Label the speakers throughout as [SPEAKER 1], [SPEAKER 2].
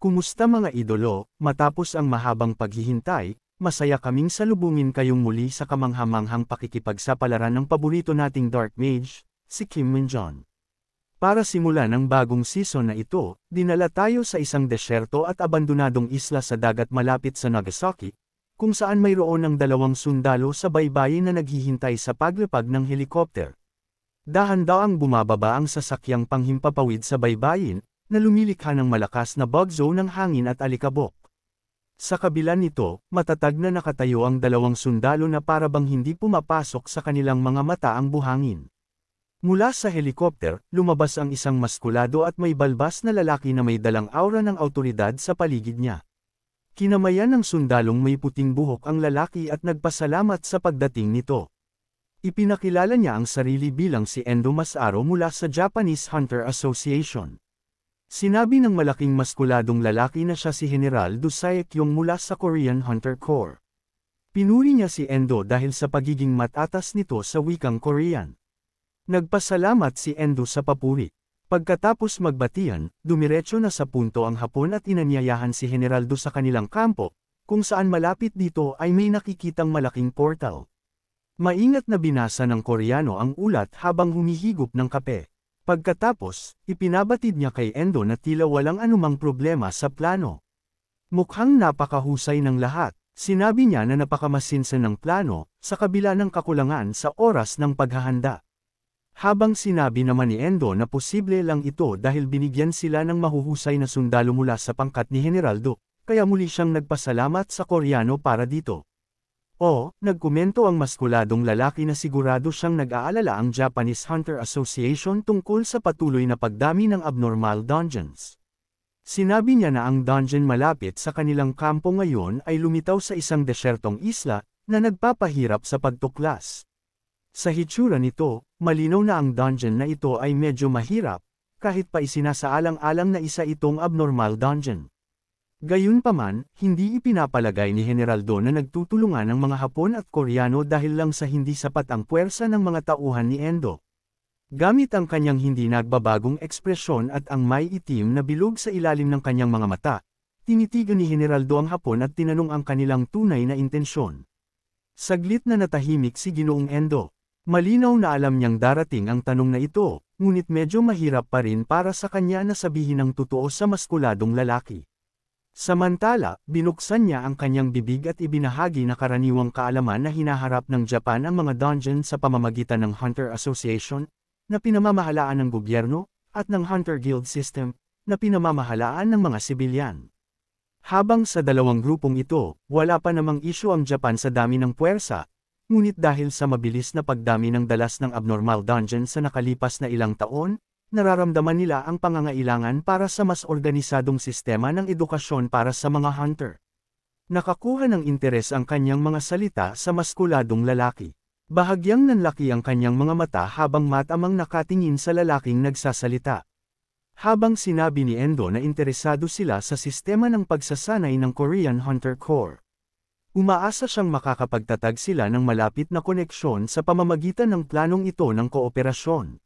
[SPEAKER 1] Kumusta mga idolo, matapos ang mahabang paghihintay, masaya kaming salubungin kayong muli sa kamanghamanghang pakikipagsapalaran ng paborito nating Dark Mage, si Kim Minjon. Para simulan ang bagong season na ito, dinala tayo sa isang desyerto at abandonadong isla sa dagat malapit sa Nagasaki, kung saan mayroon ang dalawang sundalo sa baybayin na naghihintay sa paglapag ng helikopter. Dahan-daang bumababa ang sasakyang panghimpapawid sa baybayin, na lumilikha ng malakas na bagyo ng hangin at alikabok. Sa kabila nito, matatag na nakatayo ang dalawang sundalo na parabang hindi pumapasok sa kanilang mga mata ang buhangin. Mula sa helikopter, lumabas ang isang maskulado at may balbas na lalaki na may dalang aura ng awtoridad sa paligid niya. Kinamayan ng sundalong may puting buhok ang lalaki at nagpasalamat sa pagdating nito. Ipinakilala niya ang sarili bilang si Endo Masaro mula sa Japanese Hunter Association. Sinabi ng malaking maskuladong lalaki na siya si General Do Saekyong mula sa Korean Hunter Corps. Pinuri niya si Endo dahil sa pagiging matatas nito sa wikang Korean. Nagpasalamat si Endo sa papuri. Pagkatapos magbatian, dumiretso na sa punto ang Hapon at inanyayahan si General Do sa kanilang kampo, kung saan malapit dito ay may nakikitang malaking portal. Maingat na binasa ng Koreano ang ulat habang humihigop ng kape. Pagkatapos, ipinabatid niya kay Endo na tila walang anumang problema sa plano. Mukhang napakahusay ng lahat, sinabi niya na napakamasinsan ng plano, sa kabila ng kakulangan sa oras ng paghahanda. Habang sinabi naman ni Endo na posible lang ito dahil binigyan sila ng mahuhusay na sundalo mula sa pangkat ni General Do, kaya muli siyang nagpasalamat sa Koreano para dito. Nagkomento ang maskuladong lalaki na sigurado siyang nag-aalala ang Japanese Hunter Association tungkol sa patuloy na pagdami ng abnormal dungeons. Sinabi niya na ang dungeon malapit sa kanilang kampo ngayon ay lumitaw sa isang desyertong isla, na nagpapahirap sa pagtuklas. Sa hitsura nito, malinaw na ang dungeon na ito ay medyo mahirap, kahit pa isinasaalang-alang na isa itong abnormal dungeon. Gayunpaman, hindi ipinapalagay ni General Do na nagtutulungan ang mga Hapon at Koreano dahil lang sa hindi sapat ang puwersa ng mga tauhan ni Endo. Gamit ang kanyang hindi nagbabagong ekspresyon at ang may itim na bilog sa ilalim ng kanyang mga mata, tinitigan ni General Do ang Hapon at tinanong ang kanilang tunay na intensyon. Saglit na natahimik si Ginoong Endo. Malinaw na alam niyang darating ang tanong na ito, ngunit medyo mahirap pa rin para sa kanya na sabihin ang totoo sa maskuladong lalaki. Samantala, binuksan niya ang kanyang bibig at ibinahagi na karaniwang kaalaman na hinaharap ng Japan ang mga dungeon sa pamamagitan ng Hunter Association, na pinamamahalaan ng gobyerno, at ng Hunter Guild System, na pinamamahalaan ng mga sibilyan. Habang sa dalawang grupong ito, wala pa namang isyu ang Japan sa dami ng puwersa, ngunit dahil sa mabilis na pagdami ng dalas ng abnormal dungeon sa nakalipas na ilang taon, nararamdaman nila ang pangangailangan para sa mas organisadong sistema ng edukasyon para sa mga hunter. Nakakuha ng interes ang kanyang mga salita sa maskuladong lalaki. Bahagyang nanlaki ang kanyang mga mata habang matamang nakatingin sa lalaking nagsasalita. Habang sinabi ni Endo na interesado sila sa sistema ng pagsasanay ng Korean Hunter Corps. Umaasa siyang makakapagtatag sila ng malapit na koneksyon sa pamamagitan ng planong ito ng kooperasyon.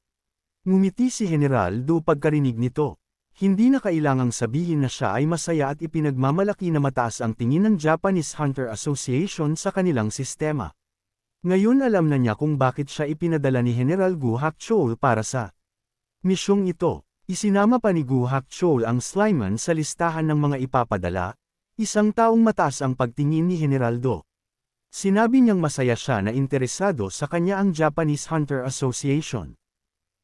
[SPEAKER 1] Ngumiti si General Do pagkarinig nito. Hindi na kailangang sabihin na siya ay masaya at ipinagmamalaki na mataas ang tingin ng Japanese Hunter Association sa kanilang sistema. Ngayon alam na niya kung bakit siya ipinadala ni General Gu Hakchol para sa misyong ito. Isinama pa ni Gu Hakchol ang Slyman sa listahan ng mga ipapadala, isang taong mataas ang pagtingin ni General Do. Sinabi niyang masaya siya na interesado sa kanya ang Japanese Hunter Association.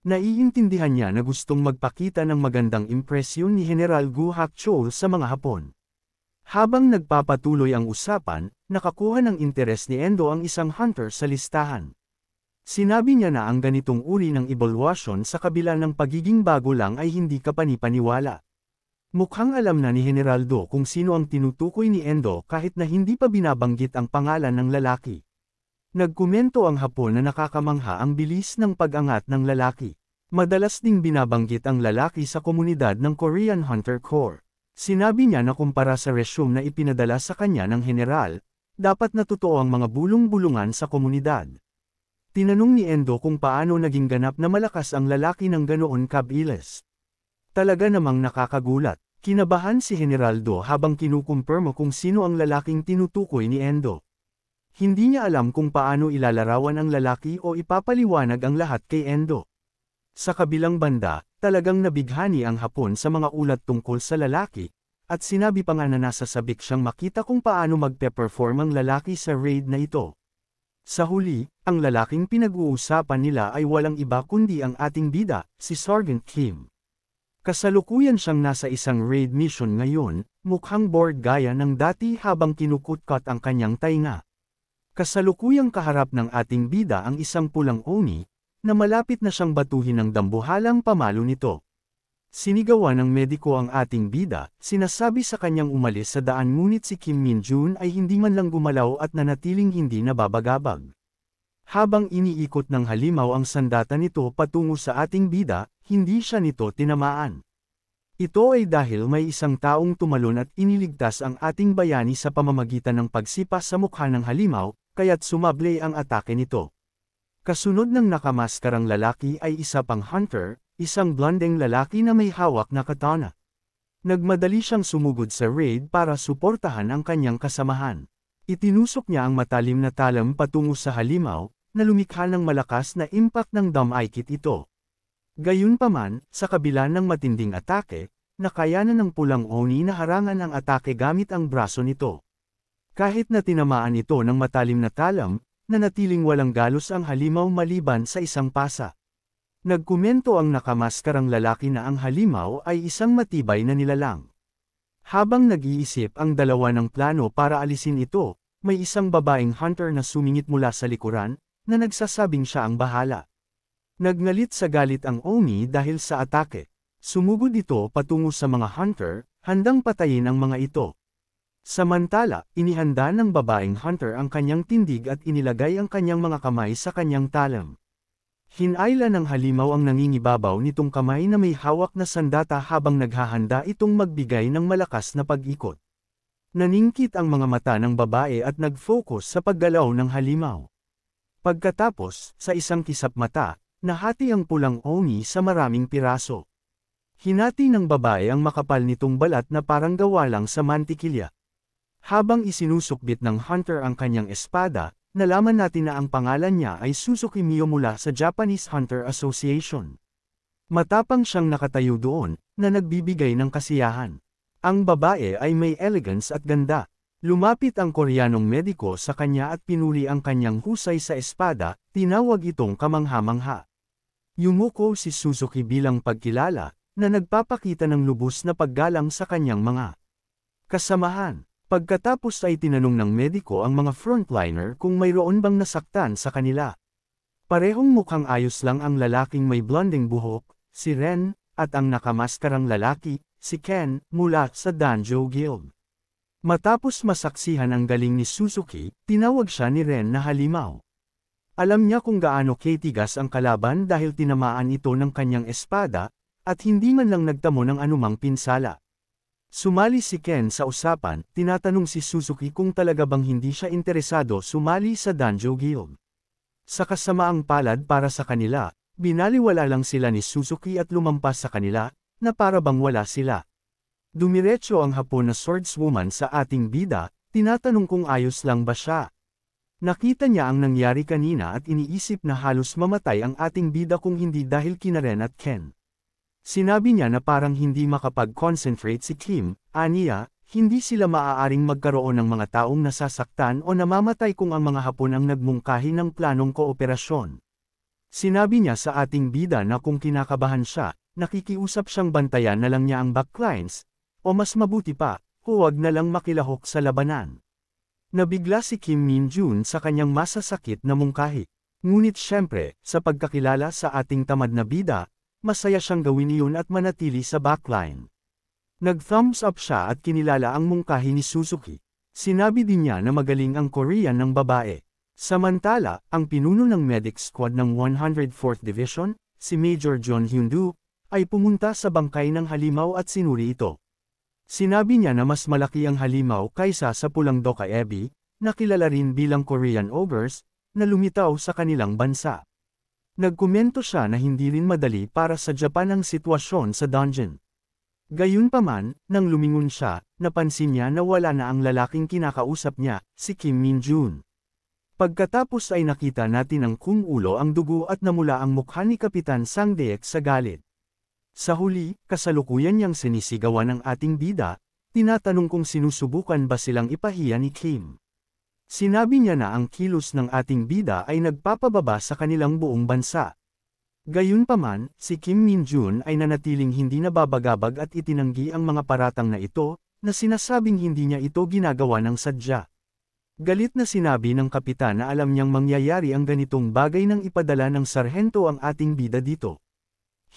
[SPEAKER 1] Naiintindihan niya na gustong magpakita ng magandang impresyon ni General Gu Hakchol sa mga Hapon. Habang nagpapatuloy ang usapan, nakakuha ng interes ni Endo ang isang hunter sa listahan. Sinabi niya na ang ganitong uri ng evaluasyon sa kabila ng pagiging bago lang ay hindi kapanipaniwala. Mukhang alam na ni General Do kung sino ang tinutukoy ni Endo kahit na hindi pa binabanggit ang pangalan ng lalaki. Nagkomento ang Hapon na nakakamangha ang bilis ng pag-angat ng lalaki. Madalas ding binabanggit ang lalaki sa komunidad ng Korean Hunter Corps. Sinabi niya na kumpara sa resume na ipinadala sa kanya ng general, dapat na totoo ang mga bulong-bulungan sa komunidad. Tinanong ni Endo kung paano naging ganap na malakas ang lalaki ng ganoon kabilis. Talaga namang nakakagulat. Kinabahan si General Do habang kinukumpirmo kung sino ang lalaking tinutukoy ni Endo. Hindi niya alam kung paano ilalarawan ang lalaki o ipapaliwanag ang lahat kay Endo. Sa kabilang banda, talagang nabighani ang Hapon sa mga ulat tungkol sa lalaki, at sinabi pa nga na nasasabik siyang makita kung paano magpe-perform ang lalaki sa raid na ito. Sa huli, ang lalaking pinag-uusapan nila ay walang iba kundi ang ating bida, si Sergeant Kim. Kasalukuyan siyang nasa isang raid mission ngayon, mukhang bored gaya ng dati habang kinukutkot ang kanyang tainga. Kasalukuyang kaharap ng ating bida ang isang pulang oni, na malapit na siyang batuhin ng dambuhalang pamalo nito. Sinigawan ng mediko ang ating bida, sinasabi sa kanyang umalis sa daan ngunit si Kim Min-jun ay hindi man lang gumalaw at nanatiling hindi nababagabag. Habang iniikot ng halimaw ang sandata nito patungo sa ating bida, hindi siya nito tinamaan. Ito ay dahil may isang taong tumalon at iniligtas ang ating bayani sa pamamagitan ng pagsipa sa mukha ng halimaw, kaya't sumable ang atake nito. Kasunod ng nakamaskarang lalaki ay isa pang hunter, isang blondeng lalaki na may hawak na katana. Nagmadali siyang sumugod sa raid para suportahan ang kanyang kasamahan. Itinusok niya ang matalim na talam patungo sa halimaw, na lumikha ng malakas na impact ng damaykit ito. Gayunpaman, sa kabila ng matinding atake, nakayanan ng pulang oni na harangan ang atake gamit ang braso nito. Kahit na tinamaan ito ng matalim na talam, nanatiling walang galos ang halimaw maliban sa isang pasa. Nagkomento ang nakamaskarang lalaki na ang halimaw ay isang matibay na nilalang. Habang nag-iisip ang dalawa ng plano para alisin ito, may isang babaeng hunter na sumingit mula sa likuran, na nagsasabing siya ang bahala. Nagngalit sa galit ang oni dahil sa atake. Sumugod ito patungo sa mga hunter, handang patayin ang mga ito. Samantala, inihanda ng babaeng hunter ang kanyang tindig at inilagay ang kanyang mga kamay sa kanyang talam. Hinayla ng halimaw ang nangingibabaw nitong kamay na may hawak na sandata habang naghahanda itong magbigay ng malakas na pag-ikot. Naningkit ang mga mata ng babae at nag-focus sa paggalaw ng halimaw. Pagkatapos, sa isang kisap mata, nahati ang pulang oni sa maraming piraso. Hinati ng babae ang makapal nitong balat na parang gawa lang sa mantikilya. Habang isinusukbit ng hunter ang kanyang espada, nalaman natin na ang pangalan niya ay Suzuki Mio mula sa Japanese Hunter Association. Matapang siyang nakatayo doon, na nagbibigay ng kasiyahan. Ang babae ay may elegance at ganda. Lumapit ang Koreanong mediko sa kanya at pinuri ang kanyang husay sa espada, tinawag itong kamangha-mangha. Yumuko si Suzuki bilang pagkilala, na nagpapakita ng lubos na paggalang sa kanyang mga kasamahan. Pagkatapos ay tinanong ng mediko ang mga frontliner kung mayroon bang nasaktan sa kanila. Parehong mukhang ayos lang ang lalaking may blonding buhok, si Ren, at ang nakamaskarang lalaki, si Ken, mula sa Danjo Guild. Matapos masaksihan ang galing ni Suzuki, tinawag siya ni Ren na halimaw. Alam niya kung gaano katigas ang kalaban dahil tinamaan ito ng kanyang espada, at hindi man lang nagtamo ng anumang pinsala. Sumali si Ken sa usapan, tinatanong si Suzuki kung talaga bang hindi siya interesado sumali sa Danjo Guild. Sa kasamaang palad para sa kanila, binaliwala lang sila ni Suzuki at lumampas sa kanila, na para bang wala sila. Dumiretso ang Hapon na swordswoman sa ating bida, tinatanong kung ayos lang ba siya. Nakita niya ang nangyari kanina at iniisip na halos mamatay ang ating bida kung hindi dahil kina Ren at Ken. Sinabi niya na parang hindi makapag-concentrate si Kim, aniya, hindi sila maaaring magkaroon ng mga taong nasasaktan o namamatay kung ang mga Hapon ang nagmungkahi ng planong kooperasyon. Sinabi niya sa ating bida na kung kinakabahan siya, nakikiusap siyang bantayan na lang niya ang backlines, o mas mabuti pa, huwag na lang makilahok sa labanan. Nabigla si Kim Min-jun sa kanyang masasakit na mungkahi. Ngunit syempre, sa pagkakilala sa ating tamad na bida, masaya siyang gawin iyon at manatili sa backline. Nag-thumbs up siya at kinilala ang mungkahi ni Suzuki. Sinabi din niya na magaling ang Korean ng babae. Samantala, ang pinuno ng medic squad ng 104th Division, si Major John Hyun-doo, ay pumunta sa bangkay ng halimaw at sinuri ito. Sinabi niya na mas malaki ang halimaw kaysa sa pulang Doka Ebi, na kilala rin bilang Korean Ogres, na lumitaw sa kanilang bansa. Nagkomento siya na hindi rin madali para sa Japan ang sitwasyon sa dungeon. Gayunpaman, nang lumingon siya, napansin niya na wala na ang lalaking kinakausap niya, si Kim Min-jun. Pagkatapos ay nakita natin ang kung ulo ang dugo at namula ang mukha ni Kapitan Sang-deek sa galit. Sa huli, kasalukuyan niyang sinisigawan ng ating bida, tinatanong kung sinusubukan ba silang ipahiya ni Kim. Sinabi niya na ang kilos ng ating bida ay nagpapababa sa kanilang buong bansa. Gayunpaman, si Kim Min-jun ay nanatiling hindi nababagabag at itinanggi ang mga paratang na ito, na sinasabing hindi niya ito ginagawa ng sadya. Galit na sinabi ng kapitan na alam niyang mangyayari ang ganitong bagay nang ipadala ng sarhento ang ating bida dito.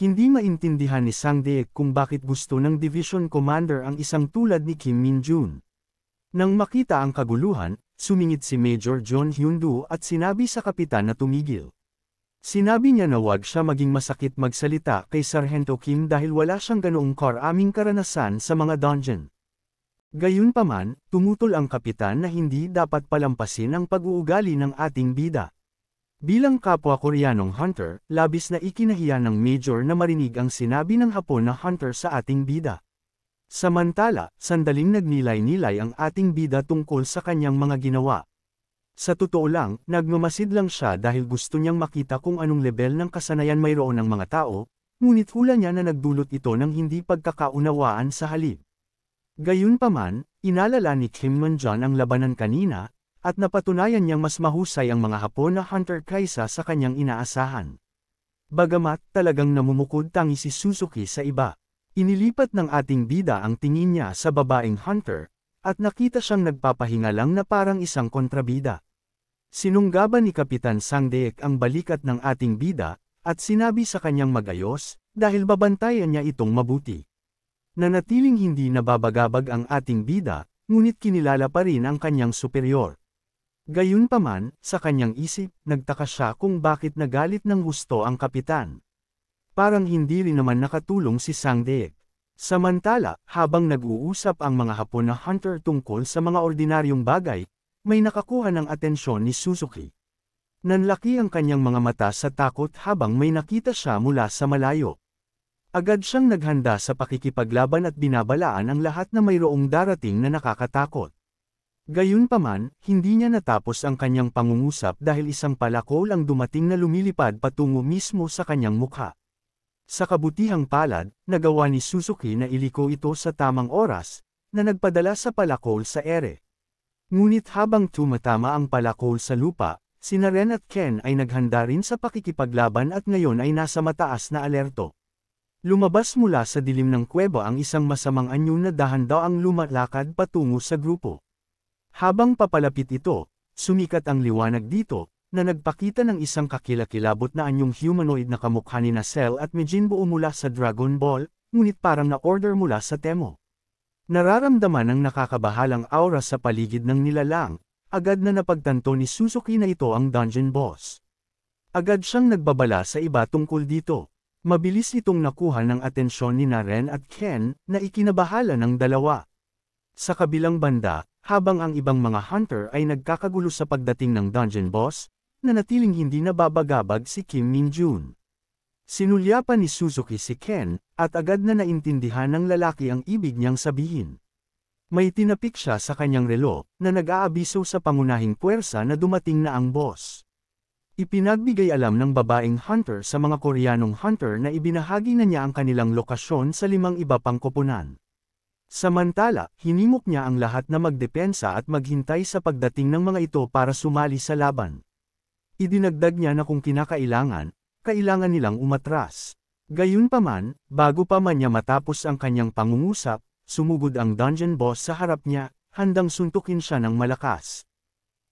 [SPEAKER 1] Hindi maintindihan ni Sang-deek kung bakit gusto ng Division Commander ang isang tulad ni Kim Min-jun. Nang makita ang kaguluhan, sumingit si Major John Hyun-doo at sinabi sa kapitan na tumigil. Sinabi niya na huwag siya maging masakit magsalita kay Sargento Kim dahil wala siyang ganoong karaming karanasan sa mga dungeon. Gayunpaman, tumutol ang kapitan na hindi dapat palampasin ang pag-uugali ng ating bida. Bilang kapwa Koreanong hunter, labis na ikinahiya ng Major na marinig ang sinabi ng Hapon na hunter sa ating bida. Samantala, sandaling nagnilay-nilay ang ating bida tungkol sa kanyang mga ginawa. Sa totoo lang, nagmamasid lang siya dahil gusto niyang makita kung anong level ng kasanayan mayroon ng mga tao, ngunit hula niya na nagdulot ito ng hindi pagkakaunawaan sa halip. Gayunpaman, inalala ni Kim Min-jun ang labanan kanina, at napatunayan niyang mas mahusay ang mga Hapon na hunter kaysa sa kanyang inaasahan. Bagamat talagang namumukod tangi si Suzuki sa iba, inilipat ng ating bida ang tingin niya sa babaeng hunter, at nakita siyang nagpapahinga lang na parang isang kontrabida. Sinunggaban ni Kapitan Sang-deek ang balikat ng ating bida, at sinabi sa kanyang magayos, dahil babantayan niya itong mabuti. Nanatiling hindi nababagabag ang ating bida, ngunit kinilala pa rin ang kanyang superior. Gayunpaman, sa kanyang isip, nagtaka siya kung bakit nagalit ng gusto ang kapitan. Parang hindi rin naman nakatulong si Sang-deek. Samantala, habang nag-uusap ang mga Hapon na hunter tungkol sa mga ordinaryong bagay, may nakakuha ng atensyon ni Suzuki. Nanlaki ang kanyang mga mata sa takot habang may nakita siya mula sa malayo. Agad siyang naghanda sa pakikipaglaban at binabalaan ang lahat na mayroong darating na nakakatakot. Gayunpaman, hindi niya natapos ang kanyang pangungusap dahil isang palakol ang dumating na lumilipad patungo mismo sa kanyang mukha. Sa kabutihang palad, nagawa ni Suzuki na iliko ito sa tamang oras, na nagpadala sa palakol sa ere. Ngunit habang tumatama ang palakol sa lupa, sina Ren at Ken ay naghanda rin sa pakikipaglaban at ngayon ay nasa mataas na alerto. Lumabas mula sa dilim ng kuweba ang isang masamang anyo na dahan-daw ang lumalakad patungo sa grupo. Habang papalapit ito, sumikat ang liwanag dito, na nagpakita ng isang kakilakilabot na anyong humanoid na kamukha ni Cell at Majin-buu mula sa Dragon Ball, ngunit parang na-order mula sa Temo. Nararamdaman ng nakakabahalang aura sa paligid ng nilalang, agad na napagtanto ni Suzuki na ito ang dungeon boss. Agad siyang nagbabala sa iba tungkol dito. Mabilis itong nakuha ng atensyon ni Ren at Ken, na ikinabahala ng dalawa. Sa kabilang banda, habang ang ibang mga hunter ay nagkakagulo sa pagdating ng dungeon boss, nanatiling hindi nababagabag si Kim Min-jun. Sinulyapan ni Suzuki si Ken, at agad na naintindihan ng lalaki ang ibig niyang sabihin. May tinapik siya sa kanyang relo, na nag-aabiso sa pangunahing puwersa na dumating na ang boss. Ipinagbigay alam ng babaeng hunter sa mga Koreanong hunter na ibinahagi na niya ang kanilang lokasyon sa 5 iba pang koponan. Samantala, hinimok niya ang lahat na magdepensa at maghintay sa pagdating ng mga ito para sumali sa laban. Idinagdag niya na kung kailangan nilang umatras. Gayunpaman, bago pa man niya matapos ang kanyang pangungusap, sumugod ang dungeon boss sa harap niya, handang suntukin siya ng malakas.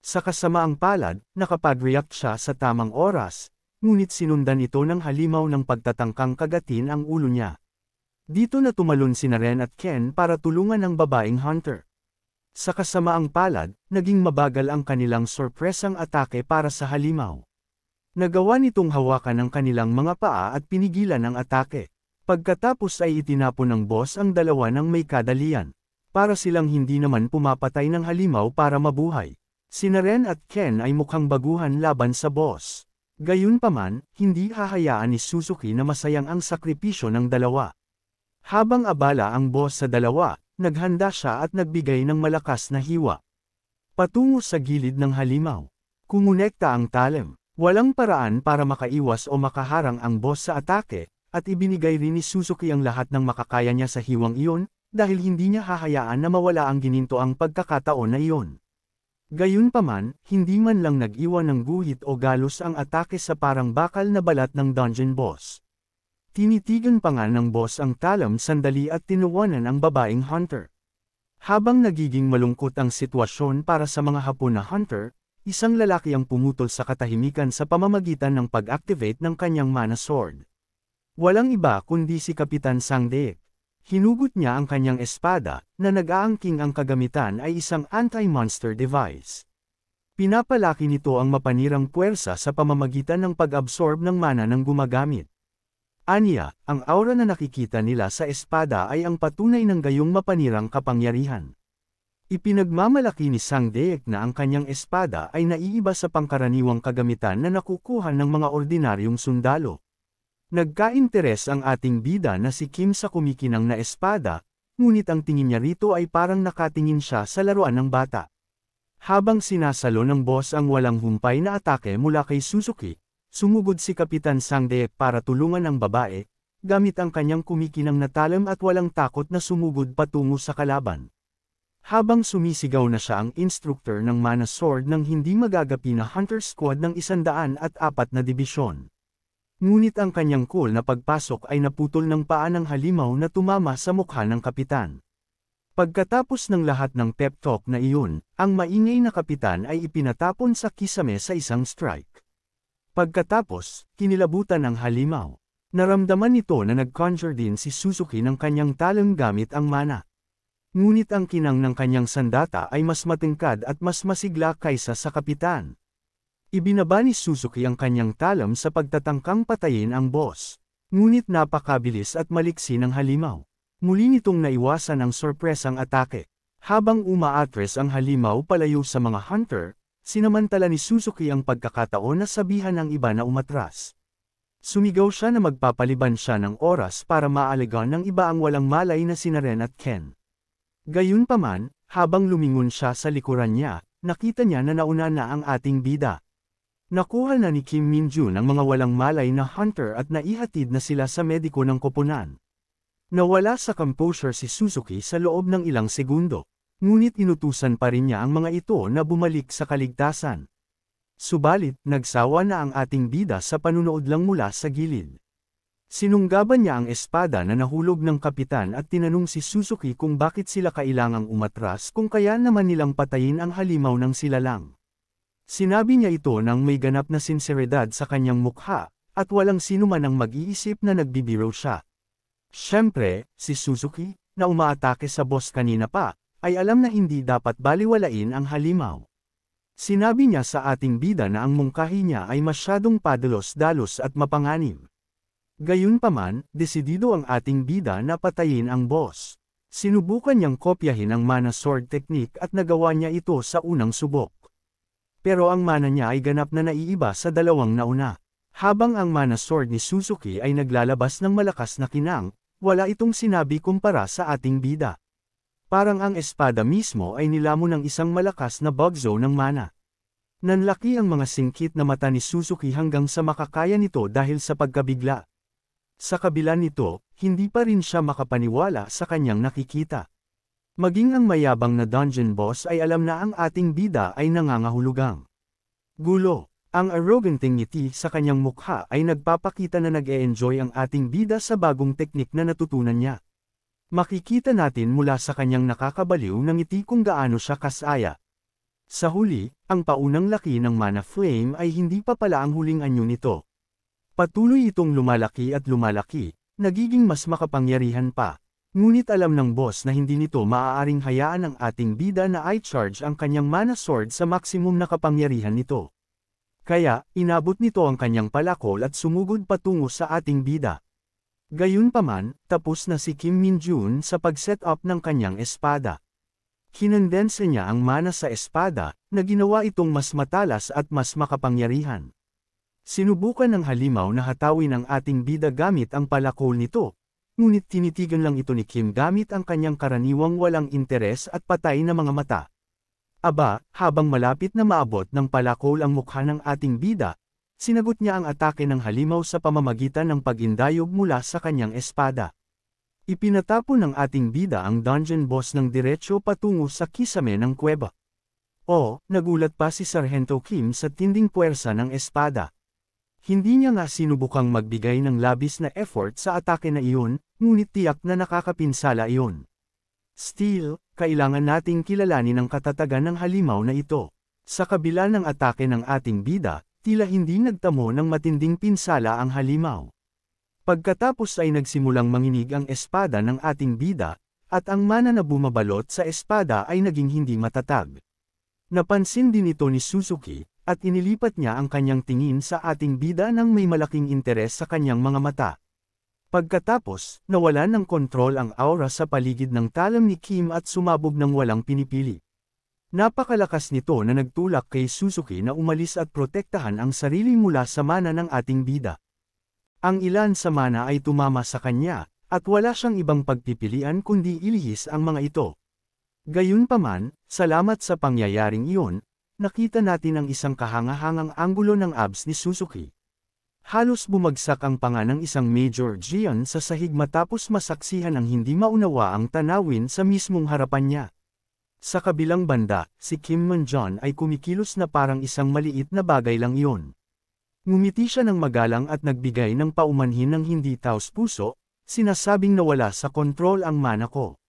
[SPEAKER 1] Sa kasamaang palad, nakapag-react siya sa tamang oras, ngunit sinundan ito ng halimaw ng pagtatangkang kagatin ang ulo niya. Dito na tumalon sina Ren at Ken para tulungan ang babaeng hunter. Sa kasamaang palad, naging mabagal ang kanilang sorpresang atake para sa halimaw. Nagawa nitong hawakan ang kanilang mga paa at pinigilan ang atake. Pagkatapos ay itinapon ng boss ang dalawa ng may kadalian. Para silang hindi naman pumapatay ng halimaw para mabuhay. Sina Ren at Ken ay mukhang baguhan laban sa boss. Gayunpaman, hindi hahayaan ni Suzuki na masayang ang sakripisyo ng dalawa. Habang abala ang boss sa dalawa, naghanda siya at nagbigay ng malakas na hiwa. Patungo sa gilid ng halimaw. Kumonekta ang talem. Walang paraan para makaiwas o makaharang ang boss sa atake, at ibinigay rin ni Suzuki ang lahat ng makakaya niya sa hiwang iyon, dahil hindi niya hahayaan na mawala ang gininto ang pagkakataon na iyon. Gayunpaman, hindi man lang nag-iwan ng guhit o galos ang atake sa parang bakal na balat ng dungeon boss. Tinitigan pa nga ng boss ang talam sandali at tinuwanan ang babaeng hunter. Habang nagiging malungkot ang sitwasyon para sa mga Hapon na hunter, isang lalaki ang pumutol sa katahimikan sa pamamagitan ng pag-activate ng kanyang mana sword. Walang iba kundi si Kapitan Sangdeek. Hinugot niya ang kanyang espada, na nag-aangking ang kagamitan ay isang anti-monster device. Pinapalaki nito ang mapanirang puwersa sa pamamagitan ng pag-absorb ng mana ng gumagamit. Aniya, ang aura na nakikita nila sa espada ay ang patunay ng gayong mapanirang kapangyarihan. Ipinagmamalaki ni Sangdeek na ang kanyang espada ay naiiba sa pangkaraniwang kagamitan na nakukuha ng mga ordinaryong sundalo. Nagka-interes ang ating bida na si Kim sa kumikinang na espada, ngunit ang tingin niya rito ay parang nakatingin siya sa laruan ng bata. Habang sinasalo ng boss ang walang humpay na atake mula kay Suzuki, sumugod si Kapitan Sangdeek para tulungan ang babae, gamit ang kanyang kumikinang na talam at walang takot na sumugod patungo sa kalaban. Habang sumisigaw na siya ang instructor ng mana sword ng hindi magagapi na hunter squad ng 104 na dibisyon. Ngunit ang kanyang cool na pagpasok ay naputol ng paa ng halimaw na tumama sa mukha ng kapitan. Pagkatapos ng lahat ng pep talk na iyon, ang maingay na kapitan ay ipinatapon sa kisame sa isang strike. Pagkatapos, kinilabutan ang halimaw. Naramdaman nito na nag-conjure din si Suzuki ng kanyang talang gamit ang mana. Ngunit ang kinang ng kanyang sandata ay mas matingkad at mas masigla kaysa sa kapitan. Ibinaba ni Suzuki ang kanyang talam sa pagtatangkang patayin ang boss. Ngunit napakabilis at maliksi ng halimaw. Muli nitong naiwasan ang sorpresang atake. Habang umaatres ang halimaw palayo sa mga hunter, sinamantala ni Suzuki ang pagkakataon na sabihan ng iba na umatras. Sumigaw siya na magpapaliban siya ng oras para maaligan ng iba ang walang malay na sina Ren at Ken. Gayunpaman, habang lumingon siya sa likuran niya, nakita niya na nauna na ang ating bida. Nakuha na ni Kim Min-jun ang mga walang malay na hunter at naihatid na sila sa mediko ng koponan. Nawala sa composure si Suzuki sa loob ng ilang segundo, ngunit inutusan pa rin niya ang mga ito na bumalik sa kaligtasan. Subalit, nagsawa na ang ating bida sa panunood lang mula sa gilid. Sinunggaban niya ang espada na nahulog ng kapitan at tinanong si Suzuki kung bakit sila kailangang umatras kung kaya naman nilang patayin ang halimaw ng sila lang. Sinabi niya ito nang may ganap na sinseridad sa kanyang mukha, at walang sino man ang mag-iisip na nagbibiro siya. Siyempre, si Suzuki, na umaatake sa boss kanina pa, ay alam na hindi dapat baliwalain ang halimaw. Sinabi niya sa ating bida na ang mungkahi niya ay masyadong padalos-dalos at mapanganib. Gayunpaman, desidido ang ating bida na patayin ang boss. Sinubukan niyang kopyahin ang mana sword technique at nagawa niya ito sa unang subok. Pero ang mana niya ay ganap na naiiba sa dalawang nauna. Habang ang mana sword ni Suzuki ay naglalabas ng malakas na kinang, wala itong sinabi kumpara sa ating bida. Parang ang espada mismo ay nilamon ng isang malakas na bugzo ng mana. Nanlaki ang mga singkit na mata ni Suzuki hanggang sa makakaya nito dahil sa pagkabigla. Sa kabila nito, hindi pa rin siya makapaniwala sa kanyang nakikita. Maging ang mayabang na dungeon boss ay alam na ang ating bida ay nangangahulugang. Gulo, ang arroganting ngiti sa kanyang mukha ay nagpapakita na nag-e-enjoy ang ating bida sa bagong teknik na natutunan niya. Makikita natin mula sa kanyang nakakabaliw na ngiti kung gaano siya kasaya. Sa huli, ang paunang laki ng mana flame ay hindi pa pala ang huling anyo nito. Patuloy itong lumalaki at lumalaki, nagiging mas makapangyarihan pa. Ngunit alam ng boss na hindi nito maaaring hayaan ang ating bida na i-charge ang kanyang mana sword sa maksimum na kapangyarihan nito. Kaya, inabot nito ang kanyang palakol at sumugod patungo sa ating bida. Gayunpaman, tapos na si Kim Min-jun sa pag-set up ng kanyang espada. Kinondense niya ang mana sa espada, na ginawa itong mas matalas at mas makapangyarihan. Sinubukan ng halimaw na hatawin ang ating bida gamit ang palakol nito, ngunit tinitigan lang ito ni Kim gamit ang kanyang karaniwang walang interes at patay na mga mata. Aba, habang malapit na maabot ng palakol ang mukha ng ating bida, sinagot niya ang atake ng halimaw sa pamamagitan ng pag-indayog mula sa kanyang espada. Ipinatapon ng ating bida ang dungeon boss ng diretsyo patungo sa kisame ng kuweba. Nagulat pa si Sargento Kim sa tinding puwersa ng espada. Hindi niya nga sinubukang magbigay ng labis na effort sa atake na iyon, ngunit tiyak na nakakapinsala iyon. Still, kailangan nating kilalanin ang katatagan ng halimaw na ito. Sa kabila ng atake ng ating bida, tila hindi nagtamo ng matinding pinsala ang halimaw. Pagkatapos ay nagsimulang manginig ang espada ng ating bida, at ang mana na bumabalot sa espada ay naging hindi matatag. Napansin din ito ni Suzuki, at inilipat niya ang kanyang tingin sa ating bida nang may malaking interes sa kanyang mga mata. Pagkatapos, nawalan ng kontrol ang aura sa paligid ng talam ni Kim at sumabog ng walang pinipili. Napakalakas nito na nagtulak kay Suzuki na umalis at protektahan ang sarili mula sa mana ng ating bida. Ang ilan sa mana ay tumama sa kanya, at wala siyang ibang pagpipilian kundi ilihis ang mga ito. Gayunpaman, salamat sa pangyayaring iyon, nakita natin ang isang kahangahangang anggulo ng abs ni Suzuki. Halos bumagsak ang panga ng isang Major Gion sa sahig matapos masaksihan ang hindi maunawa ang tanawin sa mismong harapan niya. Sa kabilang banda, si Kim Min-jon ay kumikilos na parang isang maliit na bagay lang iyon. Ngumiti siya ng magalang at nagbigay ng paumanhin ng hindi taos-puso, sinasabing nawala sa kontrol ang mana ko.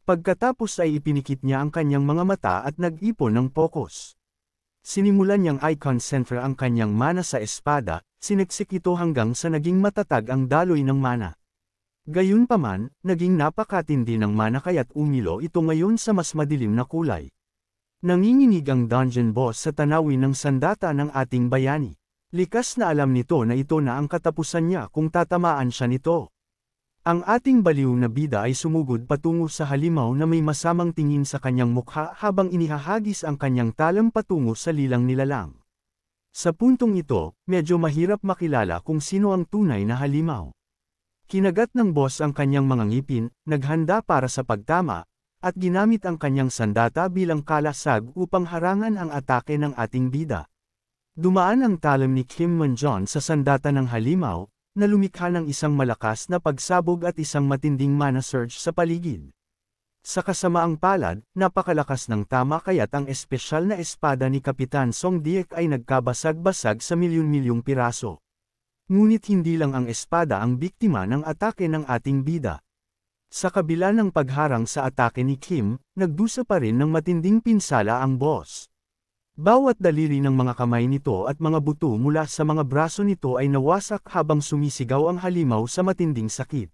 [SPEAKER 1] Pagkatapos ay ipinikit niya ang kanyang mga mata at nag-ipon ng pokus. Sinimulan niyang i-concentrate ang kanyang mana sa espada, siniksik ito hanggang sa naging matatag ang daloy ng mana. Gayunpaman, naging napakatindi ng mana kaya't umilo ito ngayon sa mas madilim na kulay. Nanginginig ang dungeon boss sa tanawin ng sandata ng ating bayani. Likas na alam nito na ito na ang katapusan niya kung tatamaan siya nito. Ang ating baliw na bida ay sumugod patungo sa halimaw na may masamang tingin sa kanyang mukha habang inihahagis ang kanyang talam patungo sa lilang nilalang. Sa puntong ito, medyo mahirap makilala kung sino ang tunay na halimaw. Kinagat ng boss ang kanyang mga ngipin, naghanda para sa pagtama, at ginamit ang kanyang sandata bilang kalasag upang harangan ang atake ng ating bida. Dumaan ang talam ni Kim Min-jon sa sandata ng halimaw, na lumikha ng isang malakas na pagsabog at isang matinding mana surge sa paligid. Sa kasamaang palad, napakalakas ng tama kaya't ang espesyal na espada ni Kapitan Song Diek ay nagkabasag-basag sa milyon-milyong piraso. Ngunit hindi lang ang espada ang biktima ng atake ng ating bida. Sa kabila ng pagharang sa atake ni Kim, nagdusa pa rin ng matinding pinsala ang boss. Bawat daliri ng mga kamay nito at mga buto mula sa mga braso nito ay nawasak habang sumisigaw ang halimaw sa matinding sakit.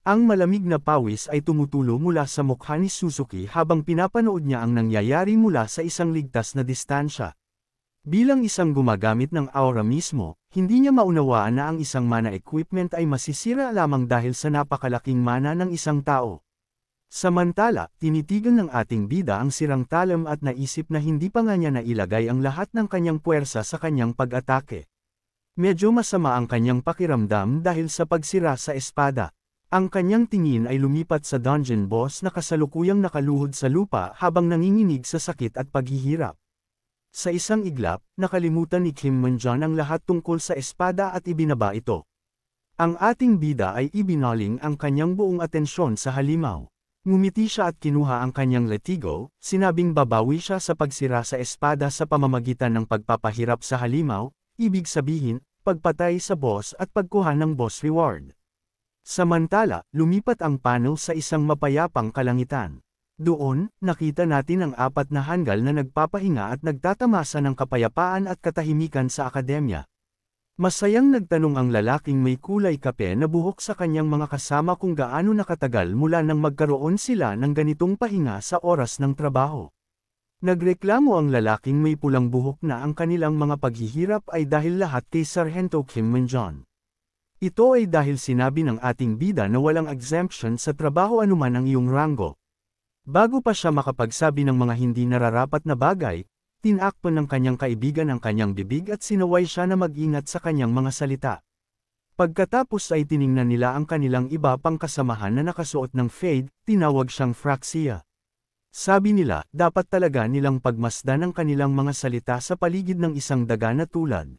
[SPEAKER 1] Ang malamig na pawis ay tumutulo mula sa mukha ni Suzuki habang pinapanood niya ang nangyayari mula sa isang ligtas na distansya. Bilang isang gumagamit ng aura mismo, hindi niya maunawaan na ang isang mana equipment ay masisira lamang dahil sa napakalaking mana ng isang tao. Samantala, tinitigan ng ating bida ang sirang talam at naisip na hindi pa nga niya nailagay ang lahat ng kanyang puwersa sa kanyang pag-atake. Medyo masama ang kanyang pakiramdam dahil sa pagsira sa espada. Ang kanyang tingin ay lumipat sa dungeon boss na kasalukuyang nakaluhod sa lupa habang nanginginig sa sakit at paghihirap. Sa isang iglap, nakalimutan ni Kim Min-jon ang lahat tungkol sa espada at ibinaba ito. Ang ating bida ay ibinaling ang kanyang buong atensyon sa halimaw. Ngumiti siya at kinuha ang kanyang latigo, sinabing babawi siya sa pagsira sa espada sa pamamagitan ng pagpapahirap sa halimaw, ibig sabihin, pagpatay sa boss at pagkuha ng boss reward. Samantala, lumipat ang panel sa isang mapayapang kalangitan. Doon, nakita natin ang apat na hanggal na nagpapahinga at nagtatamasa ng kapayapaan at katahimikan sa akademya. Masayang nagtanong ang lalaking may kulay kape na buhok sa kanyang mga kasama kung gaano nakatagal mula nang magkaroon sila ng ganitong pahinga sa oras ng trabaho. Nagreklamo ang lalaking may pulang buhok na ang kanilang mga paghihirap ay dahil lahat kay Sargento Kim Min-jon. Ito ay dahil sinabi ng ating bida na walang exemption sa trabaho anuman ang iyong ranggo. Bago pa siya makapagsabi ng mga hindi nararapat na bagay, tinakpan ng kanyang kaibigan ang kanyang bibig at sinaway siya na mag-ingat sa kanyang mga salita. Pagkatapos ay tiningnan nila ang kanilang iba pang kasamahan na nakasuot ng fade, tinawag siyang Fraxia. Sabi nila, dapat talaga nilang pagmasdan ang kanilang mga salita sa paligid ng isang daga na tulad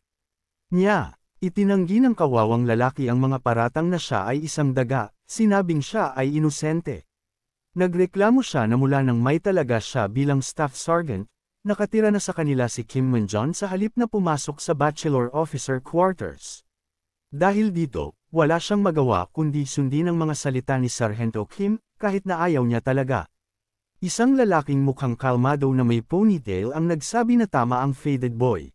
[SPEAKER 1] niya. Itinanggi ng kawawang lalaki ang mga paratang na siya ay isang daga, sinabing siya ay inosente. Nagreklamo siya na mula nang may talaga siya bilang staff sergeant, nakatira na sa kanila si Kim Min-jon sa halip na pumasok sa bachelor officer quarters. Dahil dito, wala siyang magawa kundi sundin ang mga salita ni Sargento Kim, kahit na ayaw niya talaga. Isang lalaking mukhang kalmado na may ponytail ang nagsabi na tama ang faded boy.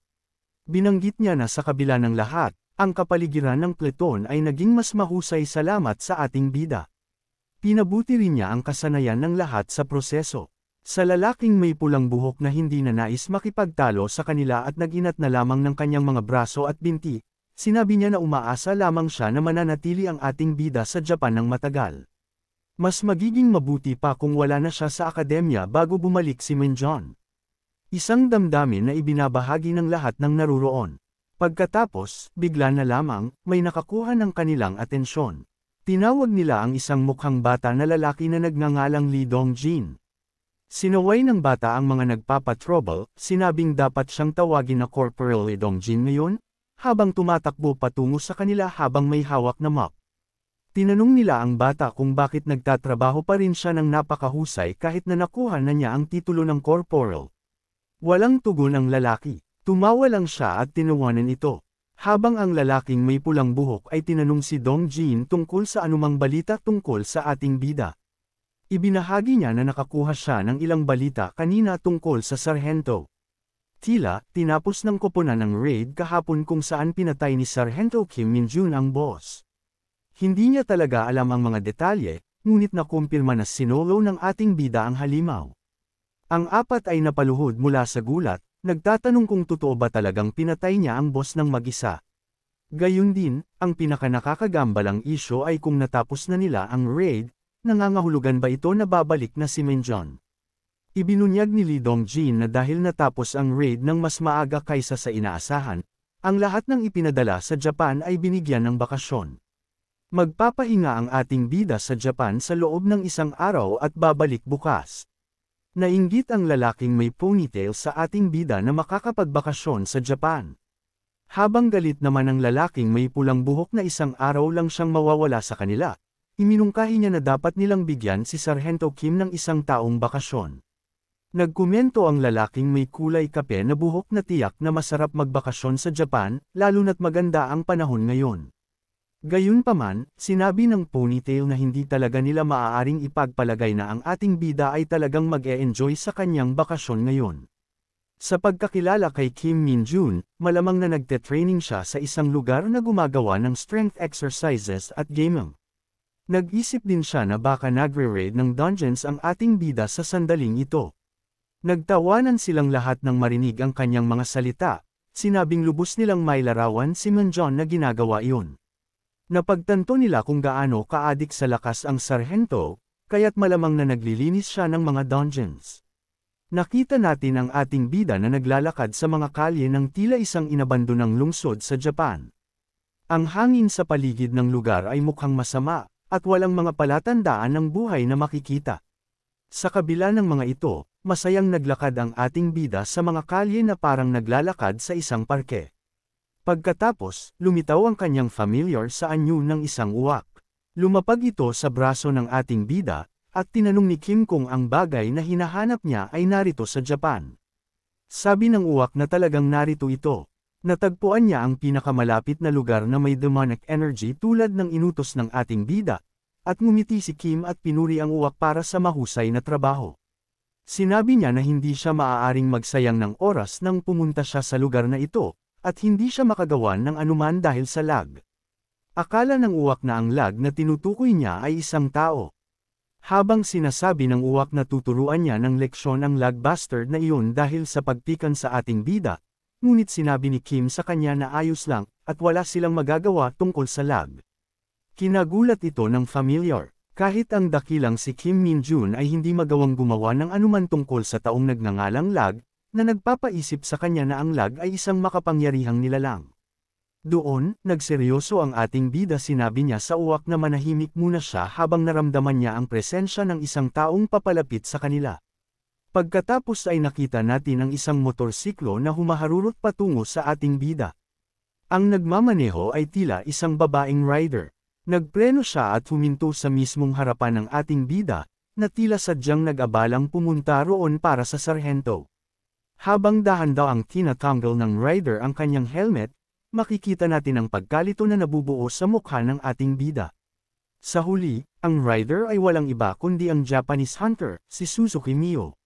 [SPEAKER 1] Binanggit niya na sa kabila ng lahat, ang kapaligiran ng Pleton ay naging mas mahusay salamat sa ating bida. Pinabuti rin niya ang kasanayan ng lahat sa proseso. Sa lalaking may pulang buhok na hindi na nais makipagtalo sa kanila at naginat na lamang ng kanyang mga braso at binti, sinabi niya na umaasa lamang siya na mananatili ang ating bida sa Japan ng matagal. Mas magiging mabuti pa kung wala na siya sa akademya bago bumalik si Min-jon. Isang damdamin na ibinabahagi ng lahat ng naruroon. Pagkatapos, bigla na lamang, may nakakuha ng kanilang atensyon. Tinawag nila ang isang mukhang bata na lalaki na nagngangalang Lee Dong-jin. Sinaway ng bata ang mga nagpapatrouble, sinabing dapat siyang tawagin na Corporal Lee Dong-jin ngayon, habang tumatakbo patungo sa kanila habang may hawak na mop. Tinanong nila ang bata kung bakit nagtatrabaho pa rin siya ng napakahusay kahit na nakuha na niya ang titulo ng corporal. Walang tugon ang lalaki. Tumawa lang siya at tinawanan ito. Habang ang lalaking may pulang buhok ay tinanong si Dong-jin tungkol sa anumang balita tungkol sa ating bida. Ibinahagi niya na nakakuha siya ng ilang balita kanina tungkol sa sarhento. Tila, tinapos ng koponan ng raid kahapon kung saan pinatay ni Sargento Kim Min-jun ang boss. Hindi niya talaga alam ang mga detalye, ngunit nakumpirma na sinolo ng ating bida ang halimaw. Ang apat ay napaluhod mula sa gulat, nagtatanong kung totoo ba talagang pinatay niya ang boss ng mag-isa. Gayun din, ang pinakanakakagambalang isyo ay kung natapos na nila ang raid, nangangahulugan ba ito na babalik na si Min-jon. Ibinunyag ni Lee Dong-jin na dahil natapos ang raid ng mas maaga kaysa sa inaasahan, ang lahat ng ipinadala sa Japan ay binigyan ng bakasyon. Magpapahinga ang ating bida sa Japan sa loob ng isang araw at babalik bukas. Nainggit ang lalaking may ponytail sa ating bida na makakapagbakasyon sa Japan. Habang galit naman ang lalaking may pulang buhok na isang araw lang siyang mawawala sa kanila, iminungkahi niya na dapat nilang bigyan si Sargento Kim ng isang taong bakasyon. Nagkomento ang lalaking may kulay kape na buhok na tiyak na masarap magbakasyon sa Japan, lalo na't maganda ang panahon ngayon. Gayunpaman, sinabi ng ponytail na hindi talaga nila maaaring ipagpalagay na ang ating bida ay talagang mag-e-enjoy sa kanyang bakasyon ngayon. Sa pagkakilala kay Kim Min-jun, malamang na nagte-training siya sa isang lugar na gumagawa ng strength exercises at gaming. Nag-isip din siya na baka nagre-raid ng dungeons ang ating bida sa sandaling ito. Nagtawanan silang lahat nang marinig ang kanyang mga salita, sinabing lubos nilang may larawan si Min-jon na ginagawa iyon. Napagtanto nila kung gaano kaadik sa lakas ang sarhento, kaya't malamang na naglilinis siya ng mga dungeons. Nakita natin ang ating bida na naglalakad sa mga kalye ng tila isang inabandonang lungsod sa Japan. Ang hangin sa paligid ng lugar ay mukhang masama, at walang mga palatandaan ng buhay na makikita. Sa kabila ng mga ito, masayang naglakad ang ating bida sa mga kalye na parang naglalakad sa isang parke. Pagkatapos, lumitaw ang kanyang familiar sa anyo ng isang uwak. Lumapag ito sa braso ng ating bida, at tinanong ni Kim kung ang bagay na hinahanap niya ay narito sa Japan. Sabi ng uwak na talagang narito ito. Natagpuan niya ang pinakamalapit na lugar na may demonic energy tulad ng inutos ng ating bida, at ngumiti si Kim at pinuri ang uwak para sa mahusay na trabaho. Sinabi niya na hindi siya maaaring magsayang ng oras nang pumunta siya sa lugar na ito, at hindi siya makagawan ng anuman dahil sa lag. Akala ng uwak na ang lag na tinutukoy niya ay isang tao. Habang sinasabi ng uwak na tuturuan niya ng leksyon ang lag bastard na iyon dahil sa pagpikan sa ating bida, ngunit sinabi ni Kim sa kanya na ayos lang, at wala silang magagawa tungkol sa lag. Kinagulat ito ng familiar. Kahit ang dakilang si Kim Min-jun ay hindi magawang gumawa ng anuman tungkol sa taong nagngangalang lag, na nagpapaisip sa kanya na ang lag ay isang makapangyarihang nilalang. Doon, nagseryoso ang ating bida, sinabi niya sa uwak na manahimik muna siya habang naramdaman niya ang presensya ng isang taong papalapit sa kanila. Pagkatapos ay nakita natin ang isang motorsiklo na humaharurot patungo sa ating bida. Ang nagmamaneho ay tila isang babaeng rider. Nagpreno siya at huminto sa mismong harapan ng ating bida, na tila sadyang nag-abalang pumunta roon para sa sarhento. Habang dahan-daw ang tinatanggal ng rider ang kanyang helmet, makikita natin ang pagkalito na nabubuo sa mukha ng ating bida. Sa huli, ang rider ay walang iba kundi ang Japanese hunter, si Suzuki Mio.